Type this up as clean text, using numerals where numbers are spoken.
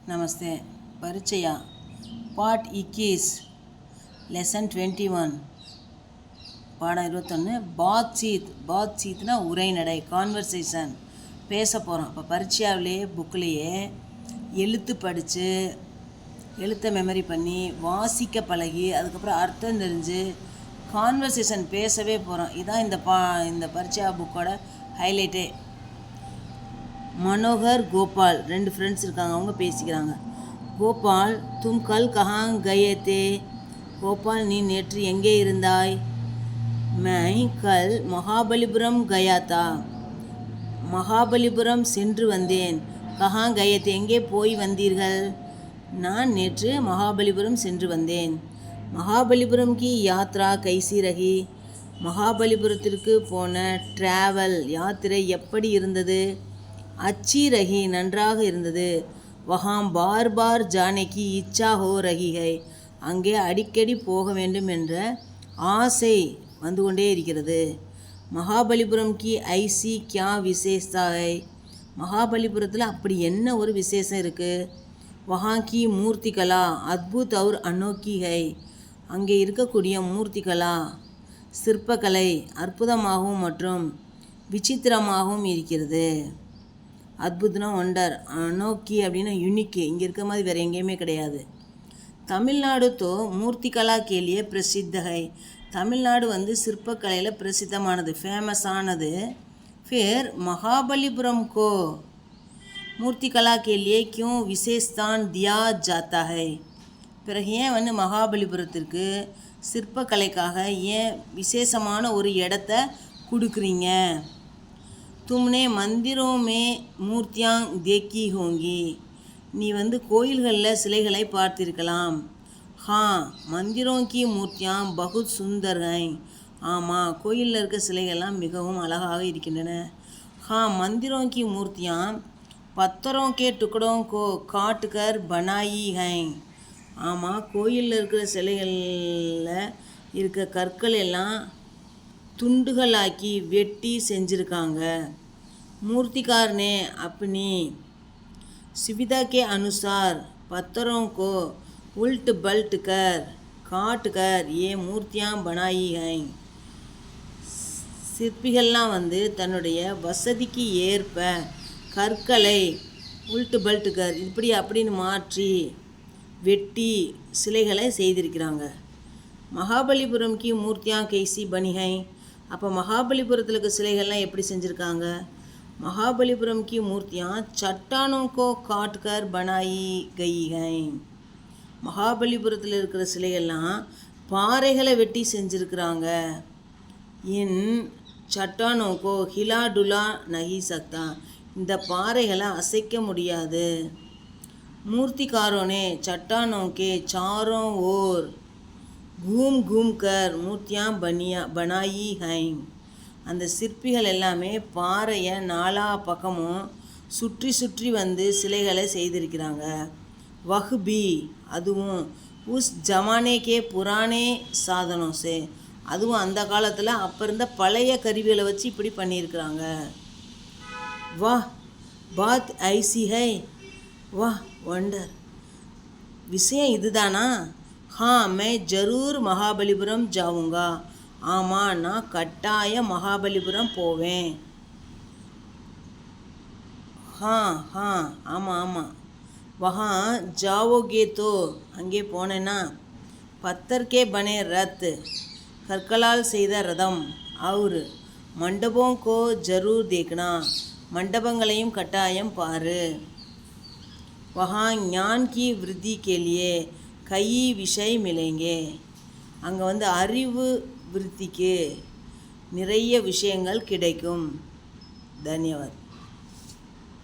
नमस्ते। परिचया part 21 lesson 21 பாடம் 21 பாத்சீத்னா உரைநடை கான்வர்சேஷன் பேச போகிறோம். இப்போ பரீட்சையாவிலே புக்கிலேயே எழுத்து படித்து எழுத்தை மெமரி பண்ணி வாசிக்க பழகி அதுக்கப்புறம் அர்த்தம் தெரிஞ்சு கான்வர்சேஷன் பேசவே போகிறோம். இதுதான் இந்த பரீட்சையா புக்கோட ஹைலைட்டே. மனோகர் கோபால் ரெண்டு ஃப்ரெண்ட்ஸ் இருக்காங்க, அவங்க பேசிக்கிறாங்க. கோபால் தும் கல் கஹாங் கயே தே? கோபால் நீ நேற்று எங்கே இருந்தாய்? மை கல் மகாபலிபுரம் கயா தா. மகாபலிபுரம் சென்று வந்தேன். கஹாங் கயே தே எங்கே போய் வந்தீர்கள்? நான் நேற்று மகாபலிபுரம் சென்று வந்தேன். மகாபலிபுரம் கி யாத்ரா கைசி ரகி? மகாபலிபுரத்திற்கு போன ட்ராவல் யாத்திரை எப்படி இருந்தது? अच्छी रही நன்றாக இருந்தது. வஹாம் பார் பார் ஜானே கி இச்சா ஹோ ரஹி ஹை. அங்கே அடிக்கடி போக வேண்டும் என்ற ஆசை வந்து கொண்டே இருக்கிறது. மகாபலிபுரம் கி ஐசி கியா விசேஷா ஹை? மகாபலிபுரத்தில் அப்படி என்ன ஒரு விசேஷம் இருக்குது? வஹாம் கி மூர்த்தி கலா அத்புத் அவுர் அனோக்கி ஹை. அங்கே இருக்கக்கூடிய மூர்த்தி கலா சிற்பக்கலை அற்புதமாகவும் மற்றும் விசித்திரமாகவும் இருக்கிறது. அத்புத்னா ஒண்டர், அனோக்கி அப்படின்னா யூனிக்கு, இங்கே இருக்க மாதிரி வேறு எங்கேயுமே கிடையாது. தமிழ்நாடு தோ மூர்த்தி கலா கேலியே பிரசித்த ஹை. தமிழ்நாடு சிற்பக்கலையில் பிரசித்தமானது, ஃபேமஸானது. ஃபிர் மகாபலிபுரம் கோ மூர்த்தி கலா கேலியே கியூ விசேஷதான் தியா ஜாத்தா ஹை. பிறகு ஏன் மகாபலிபுரத்திற்கு சிற்பக்கலைக்காக ஏன் விசேஷமான ஒரு இடத்த கொடுக்குறீங்க? तुमने मंदिरों में मूर्तियाँ देखी होंगी. நீ கோயில்களில் சிலைகளை பார்த்திருக்கலாம். हाँ मंदिरों की मूर्तियाँ बहुत सुंदर हैं. ஆமாம், கோயிலில் இருக்க சிலைகள்லாம் மிகவும் அழகாக இருக்கின்றன. हाँ मंदिरों की मूर्तियाँ पत्थरों के टुकड़ों को काट कर बनाई हैं. ஆமாம், கோயிலில் இருக்கிற சிலைகளில் இருக்க கற்கள் எல்லாம் துண்டுகளாக்கி வெட்டி செஞ்சுருக்காங்க. मूर्तिकार ने अपनी सुविधा के अनुसार पत्थरों को उल्ट पलट कर काट कर ये मूर्तियाँ बनाई हैं. சிற்பிகள்லாம் தன்னுடைய வசதிக்கு ஏற்ப கற்களை உல்ட்டு பல்ட்டுக்கர் இப்படி அப்படின்னு மாற்றி வெட்டி சிலைகளை செய்திருக்கிறாங்க. மகாபலிபுரம் கி மூர்த்தியா கைசி பனி ஹை. அப்போ மகாபலிபுரத்தில் இருக்க சிலைகள்லாம் எப்படி செஞ்சுருக்காங்க? மகாபலிபுரம் கி மூர்த்தியாँ चट्टानों को काट कर बनाई गई हैं. மகாபலிபுரத்தில் இருக்கிற சிலைகள்லாம் பாறைகளை வெட்டி செஞ்சுருக்கிறாங்க. இன் சட்டானோ கோ ஹிலா டுலா நகி சக்தா. இந்த பாறைகளை அசைக்க முடியாது. மூர்த்திக்காரோனே चट्टानों के चारों ओर घूम घूम कर मूर्तियाँ बनाई हैं. அந்த சிற்பிகள் எல்லாமே பாறையை நாலா பக்கமும் சுற்றி சுற்றி சிலைகளை செய்திருக்கிறாங்க. வஹ்பி அதுவும் உஸ் ஜமானேக்கே புராணே சாதனோசே அதுவும் அந்த காலத்தில் அப்போ இருந்த பழைய கருவிகளை வச்சு இப்படி பண்ணியிருக்கிறாங்க. வாஹ் பாத் ஐசி ஹை. வாஹ் ஒண்டர், விஷயம் இதுதானா? हाँ मैं ज़रूर महाबलीपुरम जाऊँगा. ஆமாம், நான் கட்டாய மகாபலிபுரம் போவேன். ஆமாம் ஆமாம். வஹா ஜாவோகே தோ அங்கே போனேன்னா பத்தர்கே பனே ரத் கற்களால் செய்த ரதம் அவுர் மண்டபம் கோ ஜரூர் தேக்னா மண்டபங்களையும் கட்டாயம் பாரு. வஹா ஞான் கி விருத்தி கேலியே கई விஷய் மிலேங்கே. அங்கே அறிவு விருத்திக்கு நிறைய விஷயங்கள் கிடைக்கும். தன்யவாத்.